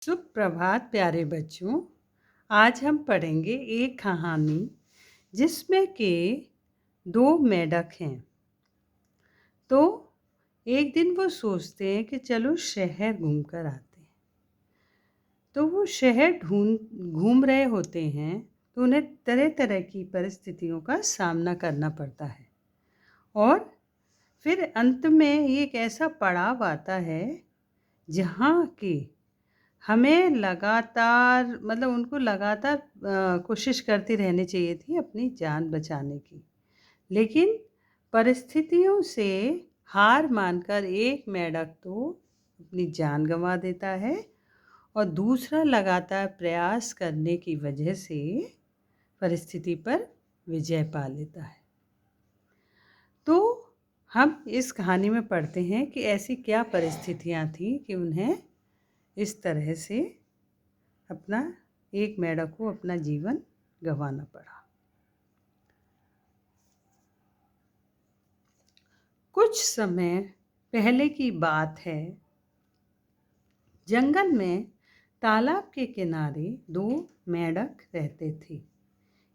सुप्रभात प्यारे बच्चों। आज हम पढ़ेंगे एक कहानी जिसमें के दो मेंढक हैं। तो एक दिन वो सोचते हैं कि चलो शहर घूम कर आते हैं। तो वो शहर घूम रहे होते हैं तो उन्हें तरह तरह की परिस्थितियों का सामना करना पड़ता है। और फिर अंत में एक ऐसा पड़ाव आता है जहाँ की हमें उनको लगातार कोशिश करती रहनी चाहिए थी अपनी जान बचाने की। लेकिन परिस्थितियों से हार मानकर एक मेंढक तो अपनी जान गंवा देता है और दूसरा लगातार प्रयास करने की वजह से परिस्थिति पर विजय पा लेता है। तो हम इस कहानी में पढ़ते हैं कि ऐसी क्या परिस्थितियां थी कि उन्हें इस तरह से एक मेंढक को अपना जीवन गंवाना पड़ा। कुछ समय पहले की बात है। जंगल में तालाब के किनारे दो मेंढक रहते थे।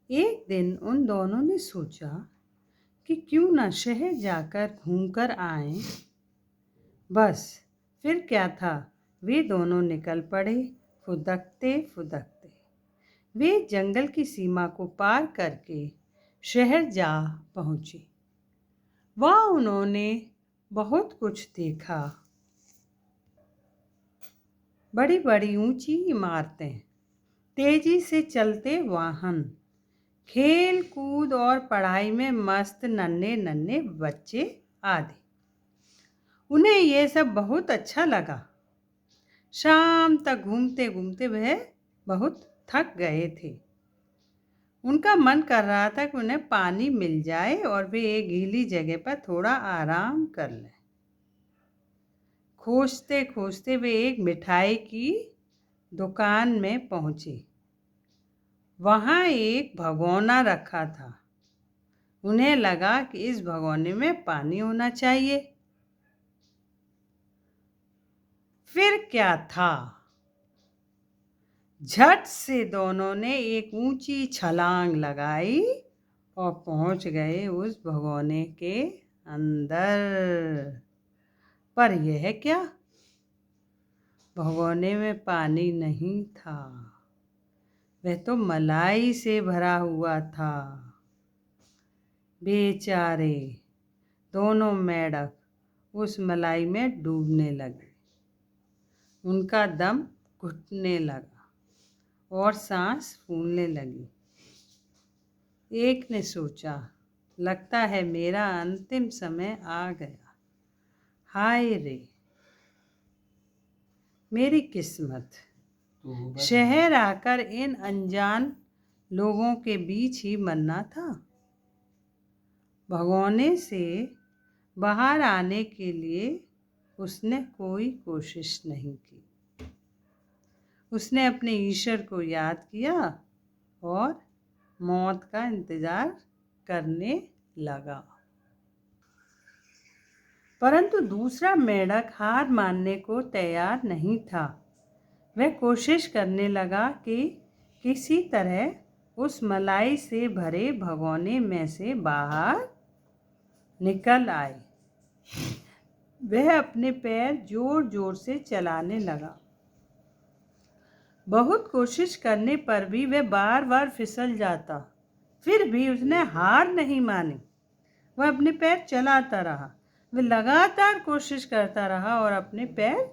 एक दिन उन दोनों ने सोचा कि क्यों ना शहर जाकर घूमकर आएं। बस फिर क्या था, वे दोनों निकल पड़े फुदकते फुदकते। वे जंगल की सीमा को पार करके शहर जा पहुंचे। वहां उन्होंने बहुत कुछ देखा। बड़ी बड़ी ऊंची इमारतें, तेजी से चलते वाहन, खेल कूद और पढ़ाई में मस्त नन्हे नन्हे बच्चे आदि। उन्हें यह सब बहुत अच्छा लगा। शाम तक घूमते घूमते वह बहुत थक गए थे। उनका मन कर रहा था कि उन्हें पानी मिल जाए और वे एक गीली जगह पर थोड़ा आराम कर लें। खोजते खोजते वे एक मिठाई की दुकान में पहुंचे। वहां एक भगोना रखा था। उन्हें लगा कि इस भगोने में पानी होना चाहिए। फिर क्या था, झट से दोनों ने एक ऊंची छलांग लगाई और पहुंच गए उस भगोने के अंदर। पर यह क्या, भगोने में पानी नहीं था, वह तो मलाई से भरा हुआ था। बेचारे दोनों मेंढक उस मलाई में डूबने लगे। उनका दम घुटने लगा और सांस फूलने लगी। एक ने सोचा, लगता है मेरा अंतिम समय आ गया। हाय रे मेरी किस्मत, शहर आकर इन अनजान लोगों के बीच ही मरना था। भगोने से बाहर आने के लिए उसने कोई कोशिश नहीं की। उसने अपने ईश्वर को याद किया और मौत का इंतजार करने लगा। परंतु दूसरा मेंढक हार मानने को तैयार नहीं था। वह कोशिश करने लगा कि किसी तरह उस मलाई से भरे भगोने में से बाहर निकल आए। वह अपने पैर जोर जोर से चलाने लगा। बहुत कोशिश करने पर भी वह बार बार फिसल जाता। फिर भी उसने हार नहीं मानी। वह अपने पैर चलाता रहा। वह लगातार कोशिश करता रहा और अपने पैर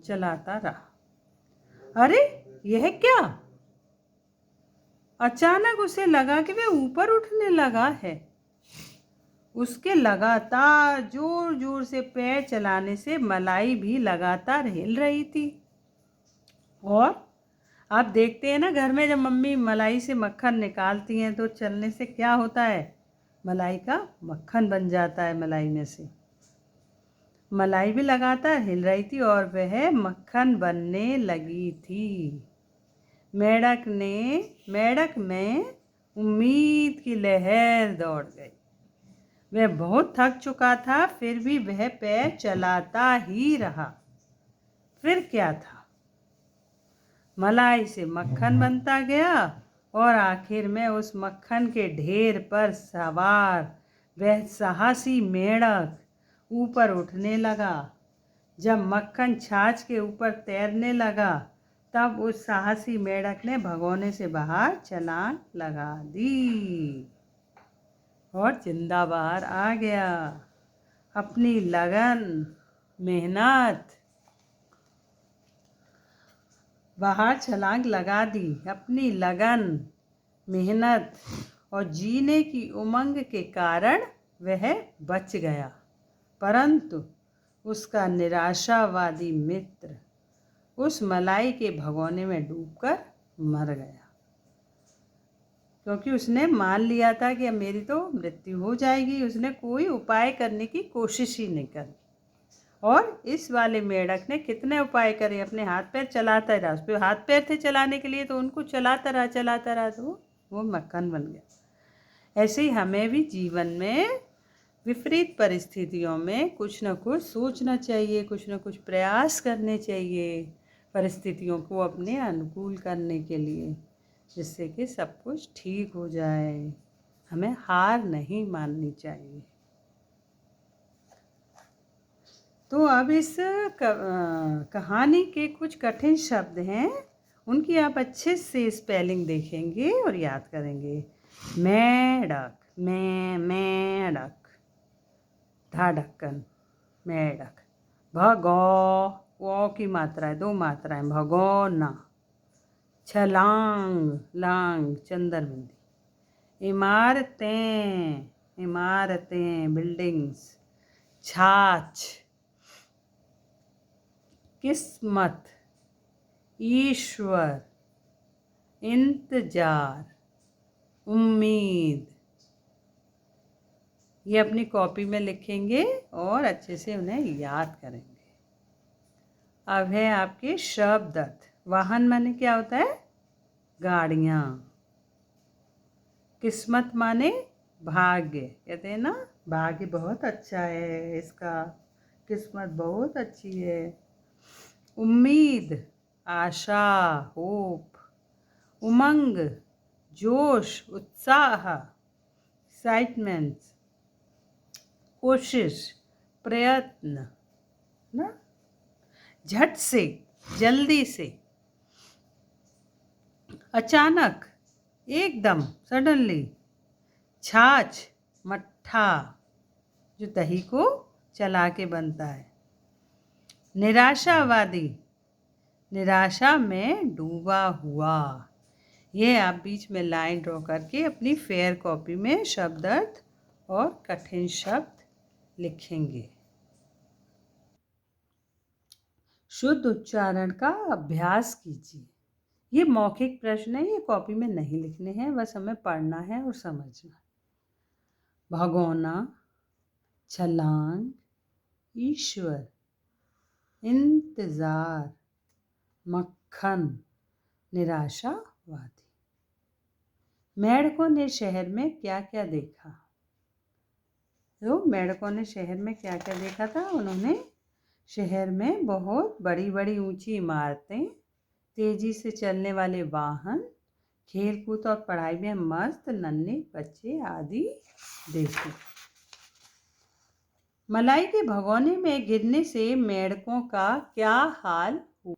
चलाता रहा। अरे यह क्या, अचानक उसे लगा कि वह ऊपर उठने लगा है। उसके लगातार जोर जोर से पैर चलाने से मलाई भी लगातार हिल रही थी। और आप देखते हैं ना, घर में जब मम्मी मलाई से मक्खन निकालती हैं तो चलने से क्या होता है, मलाई का मक्खन बन जाता है। मलाई में से मलाई भी लगातार हिल रही थी और वह मक्खन बनने लगी थी। मेंढक में उम्मीद की लहर दौड़ गई। वह बहुत थक चुका था, फिर भी वह पैर चलाता ही रहा। फिर क्या था, मलाई से मक्खन बनता गया और आखिर में उस मक्खन के ढेर पर सवार वह साहसी मेंढक ऊपर उठने लगा। जब मक्खन छाछ के ऊपर तैरने लगा तब उस साहसी मेंढक ने भगोने से बाहर छलांग लगा दी और जिंदा बाहर आ गया। अपनी लगन मेहनत बाहर छलांग लगा दी। अपनी लगन मेहनत और जीने की उमंग के कारण वह बच गया, परंतु उसका निराशावादी मित्र उस मलाई के भगोने में डूबकर मर गया, क्योंकि उसने मान लिया था कि अब मेरी तो मृत्यु हो जाएगी। उसने कोई उपाय करने की कोशिश ही नहीं करी। और इस वाले मेंढक ने कितने उपाय करे, अपने हाथ पैर चलाता रहा। उस पर हाथ पैर थे चलाने के लिए, तो उनको चलाता रहा तो वो मक्खन बन गया। ऐसे ही हमें भी जीवन में विपरीत परिस्थितियों में कुछ न कुछ सोचना चाहिए, कुछ न कुछ प्रयास करने चाहिए परिस्थितियों को अपने अनुकूल करने के लिए, जिससे कि सब कुछ ठीक हो जाए। हमें हार नहीं माननी चाहिए। तो अब इस कहानी के कुछ कठिन शब्द हैं, उनकी आप अच्छे से स्पेलिंग देखेंगे और याद करेंगे। मेढक, मेढक, ढाढक्कन, मेढक। भगौ, ओ की मात्रा है, 2 मात्राएं, भगोना। छलांग, लांग, चंद्रबिंदी। इमारतें, इमारतें, बिल्डिंग्स। छाछ, किस्मत, ईश्वर, इंतजार, उम्मीद। ये अपनी कॉपी में लिखेंगे और अच्छे से उन्हें याद करेंगे। अब है आपके शब्द अर्थ। वाहन माने क्या होता है? गाड़ियाँ। किस्मत माने भाग्य, कहते हैं ना भाग्य बहुत अच्छा है इसका, किस्मत बहुत अच्छी है। उम्मीद, आशा, होप। उमंग, जोश, उत्साह, एक्साइटमेंट। कोशिश, प्रयत्न ना, झट से, जल्दी से। अचानक, एकदम, सडनली। छाछ, मट्ठा, जो दही को चला के बनता है। निराशावादी, निराशा में डूबा हुआ। ये आप बीच में लाइन ड्रॉ करके अपनी फेयर कॉपी में शब्द अर्थ और कठिन शब्द लिखेंगे। शुद्ध उच्चारण का अभ्यास कीजिए। ये मौखिक प्रश्न है, ये कॉपी में नहीं लिखने हैं, बस हमें पढ़ना है और समझना। भगोना, छलांग, ईश्वर, इंतजार, मक्खन, निराशावादी। मेढकों ने शहर में क्या क्या देखा? तो मेढकों ने शहर में क्या क्या देखा था? उन्होंने शहर में बहुत बड़ी बड़ी ऊंची इमारतें, तेजी से चलने वाले वाहन, खेल कूद और पढ़ाई में मस्त नन्हे बच्चे आदि देखे। मलाई के भगोने में गिरने से मेढकों का क्या हाल हुआ?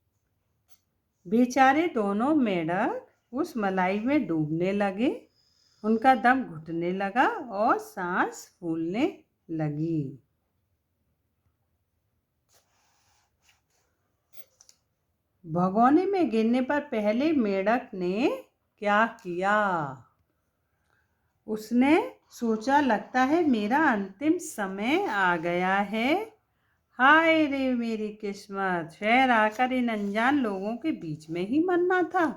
बेचारे दोनों मेढक उस मलाई में डूबने लगे। उनका दम घुटने लगा और सांस फूलने लगी। भगोने में गिरने पर पहले मेढक ने क्या किया? उसने सोचा, लगता है मेरा अंतिम समय आ गया है। हाय रे मेरी किस्मत, शहर आकर इन अनजान लोगों के बीच में ही मरना था।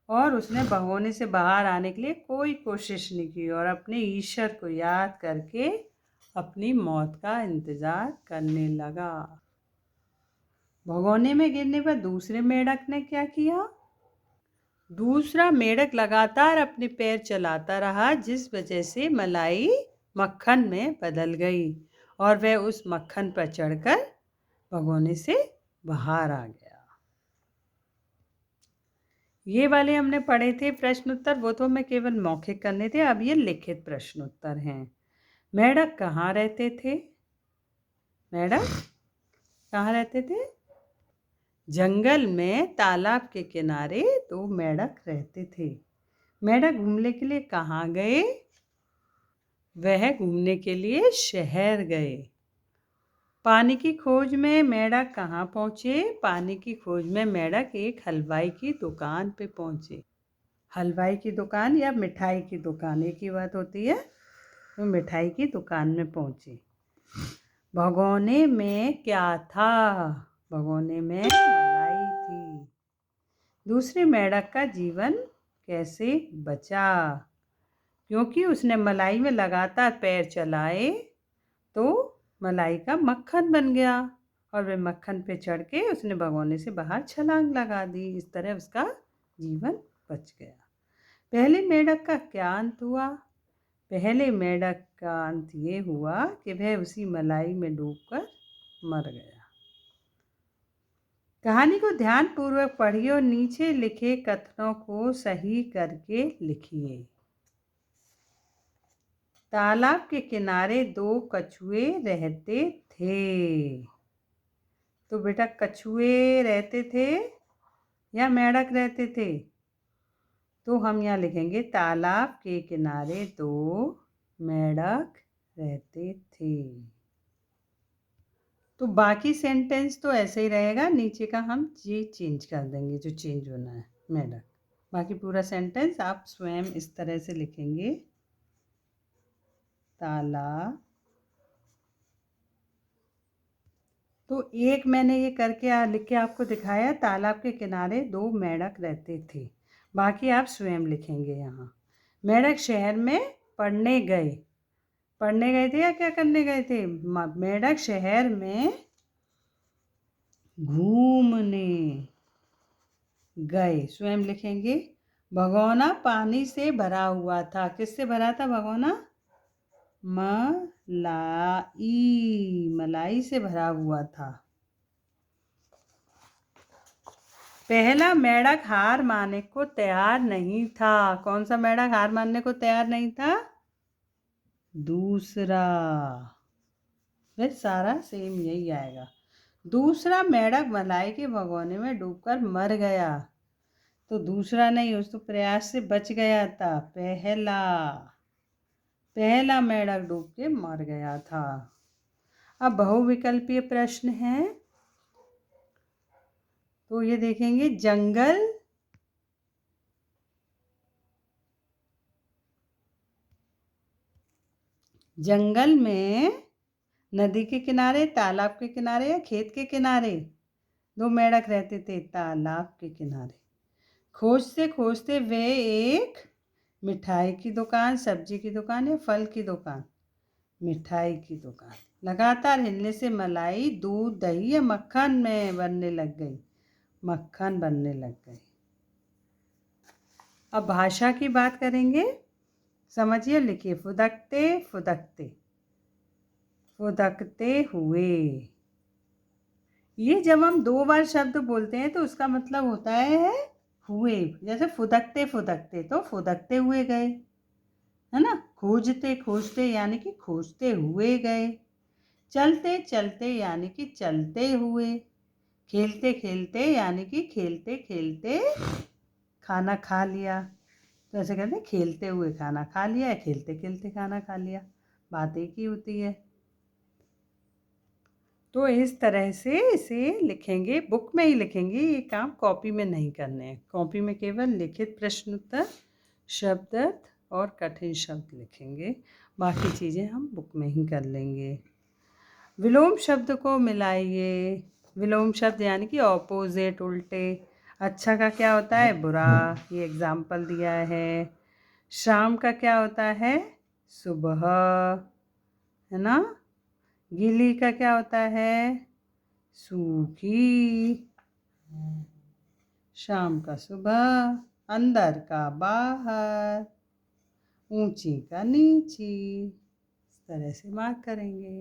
और उसने भगोने से बाहर आने के लिए कोई कोशिश नहीं की और अपने ईश्वर को याद करके अपनी मौत का इंतजार करने लगा। भगोने में गिरने पर दूसरे मेढक ने क्या किया? दूसरा मेढक लगातार अपने पैर चलाता रहा, जिस वजह से मलाई मक्खन में बदल गई और वह उस मक्खन पर चढ़कर भगोने से बाहर आ गया। ये वाले हमने पढ़े थे प्रश्न उत्तर, वो तो हमें केवल मौखिक करने थे। अब ये लिखित प्रश्न उत्तर हैं। मेंढक कहाँ रहते थे? मेंढक कहाँ रहते थे? जंगल में तालाब के किनारे 2 मेंढक रहते थे। मेंढक घूमने के लिए कहाँ गए? वह घूमने के लिए शहर गए। पानी की खोज में मेंढक कहाँ पहुँचे? पानी की खोज में मेंढक एक हलवाई की दुकान पे पहुँचे। हलवाई की दुकान या मिठाई की दुकान एक ही बात होती है। तो मिठाई की दुकान में पहुँचे। भगोने में क्या था? भगोने में मलाई थी। दूसरे मेंढक का जीवन कैसे बचा? क्योंकि उसने मलाई में लगातार पैर चलाए तो मलाई का मक्खन बन गया और वह मक्खन पे चढ़ के उसने भगोने से बाहर छलांग लगा दी। इस तरह उसका जीवन बच गया। पहले मेंढक का क्या अंत हुआ? पहले मेंढक का अंत ये हुआ कि वह उसी मलाई में डूबकर मर गया। कहानी को ध्यानपूर्वक पढ़िए और नीचे लिखे कथनों को सही करके लिखिए। तालाब के किनारे 2 कछुए रहते थे। तो बेटा कछुए रहते थे या मेंढक रहते थे? तो हम यहाँ लिखेंगे तालाब के किनारे 2 मेंढक रहते थे। तो बाकी सेंटेंस तो ऐसे ही रहेगा, नीचे का हम ये चेंज कर देंगे जो चेंज होना है मेंढक। बाकी पूरा सेंटेंस आप स्वयं इस तरह से लिखेंगे। तालाब, तो एक मैंने ये करके लिख के आपको दिखाया। तालाब के किनारे 2 मेंढक रहते थे। बाकी आप स्वयं लिखेंगे यहाँ। मेंढक शहर में पढ़ने गए। पढ़ने गए थे या क्या करने गए थे? मेंढक शहर में घूमने गए। स्वयं लिखेंगे। भगोना पानी से भरा हुआ था। किससे भरा था भगोना? मलाई से भरा हुआ था। पहला मेंढक हार मानने को तैयार नहीं था। कौन सा मेंढक हार मानने को तैयार नहीं था? दूसरा। फिर सारा सेम यही आएगा। दूसरा मेंढक मलाई के भगोने में डूबकर मर गया। तो दूसरा नहीं, उस तो प्रयास से बच गया था। पहला मेंढक डूब के मर गया था। अब बहुविकल्पीय प्रश्न है, तो ये देखेंगे। जंगल में, नदी के किनारे, तालाब के किनारे या खेत के किनारे 2 मेंढक रहते थे। तालाब के किनारे। खोजते खोजते वे एक मिठाई की दुकान, सब्जी की दुकान या फल की दुकान? मिठाई की दुकान। लगातार हिलने से मलाई दूध, दही या मक्खन में बनने लग गई। मक्खन बनने लग गई। अब भाषा की बात करेंगे। समझिए, लिखिए। फुदकते फुदकते, फुदकते हुए। ये जब हम 2 बार शब्द बोलते हैं तो उसका मतलब होता है हुए। जैसे फुदकते फुदकते, तो फुदकते हुए गए, है ना। खोजते खोजते यानी कि खोजते हुए गए। चलते चलते यानी कि चलते हुए। खेलते खेलते यानी कि खेलते खेलते खाना खा लिया। तो ऐसे कहते हैं खेलते हुए खाना खा लिया या खेलते खेलते खाना खा लिया, बात एक ही होती है। तो इस तरह से इसे लिखेंगे, बुक में ही लिखेंगे। ये काम कॉपी में नहीं करने हैं। कॉपी में केवल लिखित प्रश्न उत्तर, शब्द अर्थ और कठिन शब्द लिखेंगे। बाकी चीज़ें हम बुक में ही कर लेंगे। विलोम शब्द को मिलाइए। विलोम शब्द यानी कि ऑपोजिट, उल्टे। अच्छा का क्या होता है? बुरा। ये एग्जाम्पल दिया है। शाम का क्या होता है? सुबह, है ना। गीली का क्या होता है? सूखी। शाम का सुबह, अंदर का बाहर, ऊंची का नीची। इस तरह से मार्क करेंगे।